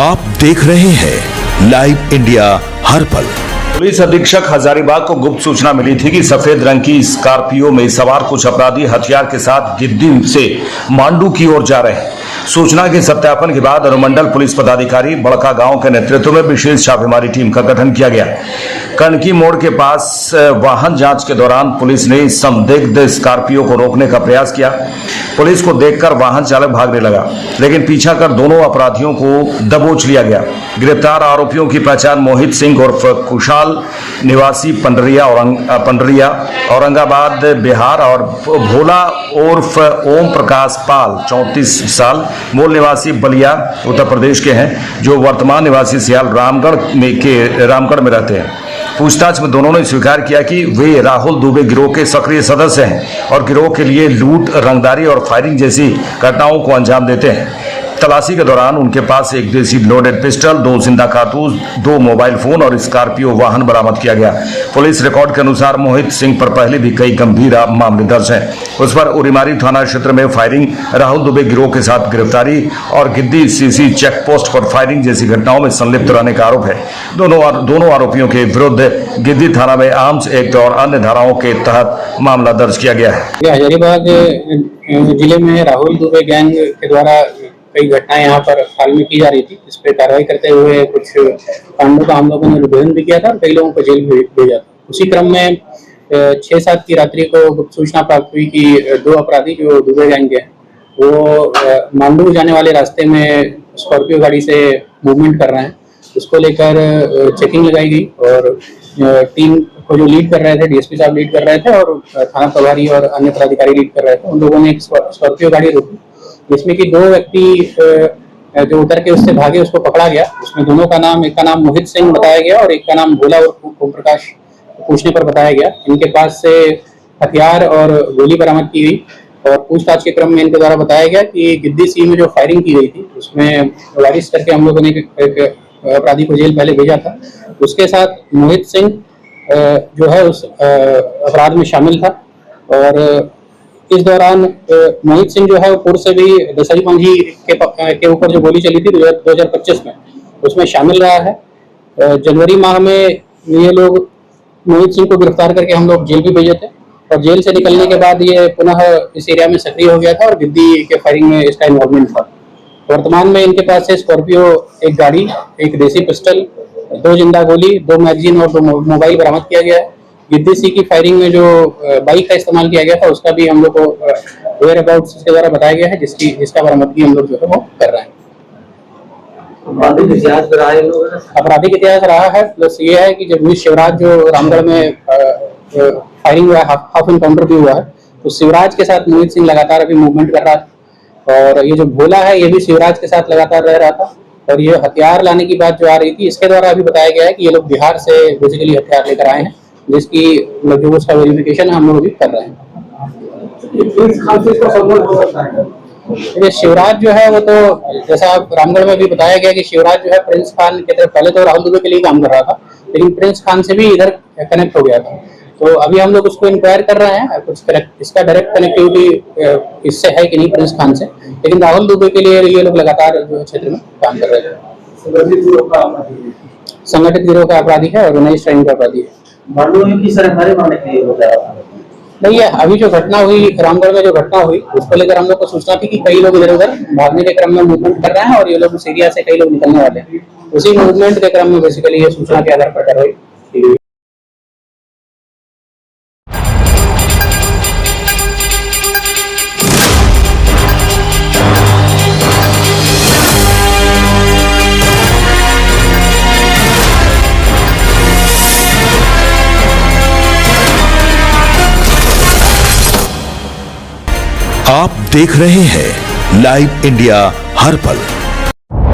आप देख रहे हैं लाइव इंडिया हर पल। पुलिस अधीक्षक हजारीबाग को गुप्त सूचना मिली थी कि सफेद रंग की स्कॉर्पियो में सवार कुछ अपराधी हथियार के साथ गिद्दी से मांडू की ओर जा रहे हैं। सूचना के सत्यापन के बाद अनुमंडल पुलिस पदाधिकारी बड़का गांव के नेतृत्व में विशेष छापेमारी टीम का गठन किया गया। कनकी मोड़ के पास वाहन जांच के दौरान पुलिस ने संदिग्ध स्कॉर्पियो को रोकने का प्रयास किया। पुलिस को देखकर वाहन चालक भागने लगा, लेकिन पीछा कर दोनों अपराधियों को दबोच लिया गया। गिरफ्तार आरोपियों की पहचान मोहित सिंह उर्फ कुशाल निवासी पंडरिया औरंगाबाद बिहार और भोला उर्फ ओम प्रकाश पाल 34 साल मूल निवासी बलिया उत्तर प्रदेश के हैं, जो वर्तमान निवासी सियाल रामगढ़ में रहते हैं। पूछताछ में दोनों ने स्वीकार किया कि वे राहुल दुबे गिरोह के सक्रिय सदस्य हैं और गिरोह के लिए लूट, रंगदारी और फायरिंग जैसी घटनाओं को अंजाम देते हैं। तलाशी के दौरान उनके पास एक देसी लोडेड पिस्टल, 2 जिंदा कारतूस, 2 मोबाइल फोन और स्कॉर्पियो वाहन बरामद किया गया। पुलिस रिकॉर्ड के अनुसार मोहित सिंह पर पहले भी कई गंभीर मामले दर्ज हैं। उस पर उरीमारी थाना क्षेत्र में फायरिंग, राहुल दुबे गिरोह के साथ गिरफ्तारी और गिद्दी सीसी चेक पोस्ट पर फायरिंग जैसी घटनाओं में संलिप्त रहने का आरोप है। दोनों आरोपियों के विरुद्ध गिद्दी थाना में आर्म्स एक्ट और अन्य धाराओं के तहत मामला दर्ज किया गया है। हजारीबाग जिले में राहुल दुबे गैंग के द्वारा कई घटनाएं यहाँ पर हाल में की जा रही थी, इस पर कार्रवाई करते हुए कुछ कांडों का हम लोगों ने उद्भेदन भी किया था और कई लोगों को जेल भी भेजा था। उसी क्रम में 6-7 की रात्रि को गुप्त सूचना प्राप्त हुई कि 2 अपराधी जो दुबे गैंग के हैं वो मांडू जाने वाले रास्ते में स्कॉर्पियो गाड़ी से मूवमेंट कर रहे हैं। उसको लेकर चेकिंग लगाई गई और टीम को जो लीड कर रहे थे, डीएसपी साहब लीड कर रहे थे और थाना प्रभारी और अन्य पदाधिकारी लीड कर रहे थे। उन लोगों ने एक स्कॉर्पियो गाड़ी रोकी, जिसमें कि 2 व्यक्ति जो उतर के उससे भागे, उसको पकड़ा गया। उसमें दोनों का नाम, एक का नाम मोहित सिंह बताया गया और एक का नाम भोला और ओम प्रकाश पूछने पर बताया गया। इनके पास से हथियार और गोली बरामद की गई और पूछताछ के क्रम में इनके द्वारा बताया गया कि गिद्दी सी में जो फायरिंग की गई थी उसमें वारिस करके हम लोगों ने एक अपराधी को जेल पहले भेजा था। उसके साथ मोहित सिंह जो है उस अपराध में शामिल था और इस दौरान मोहित सिंह जो है वो पूर्व से भी दशहरी पंजी के ऊपर जो गोली चली थी 2025 में, उसमें शामिल रहा है। जनवरी माह में ये लोग मोहित सिंह को गिरफ्तार करके हम लोग जेल भी भेजे थे और जेल से निकलने के बाद ये पुनः इस एरिया में सक्रिय हो गया था और गिद्दी के फायरिंग में इसका इन्वॉल्वमेंट था। वर्तमान में इनके पास से स्कॉर्पियो एक गाड़ी, एक देसी पिस्टल, 2 जिंदा गोली, 2 मैगजीन और 2 मोबाइल बरामद किया गया है। गिद्दी सी की फायरिंग में जो बाइक का इस्तेमाल किया गया था उसका भी हम लोग को वेयर अबाउट्स के द्वारा बताया गया है, जिसका बरामदगी हम लोग जो है वो कर रहे हैं। आपराधिक इतिहास रहा है, प्लस ये है कि जब शिवराज जो रामगढ़ में फायरिंग हुआ है, हाफ एनकाउंटर भी हुआ है, तो शिवराज के साथ मोहित सिंह लगातार अभी मूवमेंट कर रहा था और ये जो भोला है ये भी शिवराज के साथ लगातार रह रहा था। और ये हथियार लाने की बात जो आ रही थी, इसके द्वारा अभी बताया गया है कि ये लोग बिहार से बेसिकली हथियार लेकर आए हैं, जिसकी जो उसका वेरिफिकेशन हम लोग भी कर रहे हैं। शिवराज जो है वो तो जैसा रामगढ़ में भी बताया गया कि शिवराज जो है प्रिंस खान की तरफ, पहले तो राहुल दुबे के लिए काम कर रहा था लेकिन प्रिंस खान से भी इधर कनेक्ट हो गया था। तो अभी हम लोग उसको इंक्वायर कर रहे हैं, कुछ इसका डायरेक्ट कनेक्टिविटी इससे है कि नहीं प्रिंस खान से, लेकिन राहुल दुबे के लिए ये लोग लगातार जो क्षेत्र में काम कर रहे हैं। संगठित गिरोह का अपराधी है, ऑर्गेनाइज्ड क्राइम का अपराधी है। नहीं है, अभी जो घटना हुई रामगढ़ में, जो घटना हुई उसको लेकर हम लोग को सूचना थी कि कई लोग इधर उधर भागने के क्रम में मूवमेंट कर रहे हैं और ये लोग उस एरिया से कई लोग निकलने वाले हैं। उसी मूवमेंट के क्रम में बेसिकली ये सूचना के आधार पर कार्रवाई की गई। आप देख रहे हैं लाइव इंडिया हर पल।